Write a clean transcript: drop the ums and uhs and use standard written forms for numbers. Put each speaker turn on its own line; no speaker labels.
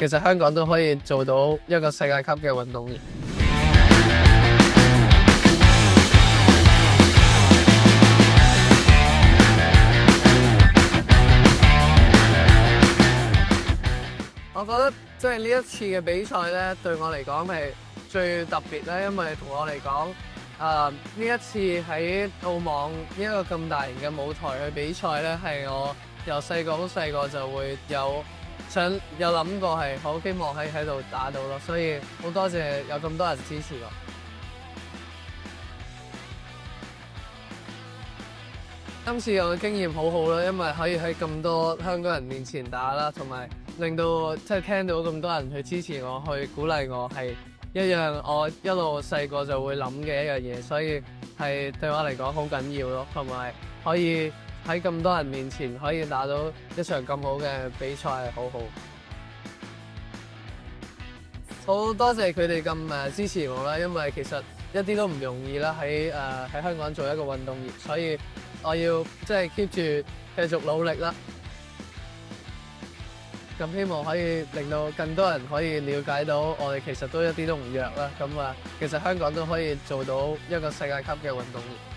其實香港都可以做到一個世界級嘅運動員。我覺得即係呢一次嘅比賽咧，對我嚟講係最特別咧，因為同我嚟講，呢一次喺澳網呢一個咁大型嘅舞台去比賽咧，係我由細個好細個就會有諗過係好希望喺度打到咯，所以好多謝有咁多人支持我。今次我嘅經驗好好啦，因為可以喺咁多香港人面前打啦，同埋令到即係聽到咁多人去支持我，去鼓勵我，係一樣我一路細個就會諗嘅一樣嘢，所以係對我嚟講好緊要咯，同埋可以喺咁多人面前可以打到一場咁好嘅比賽係好好。好多謝佢哋咁支持我啦，因為其實一啲都唔容易啦，喺香港做一個運動員，所以我要即係 keep 住繼續努力啦。咁希望可以令到更多人可以了解到我哋其實都一啲都唔弱啦。咁其實香港都可以做到一個世界級嘅運動員。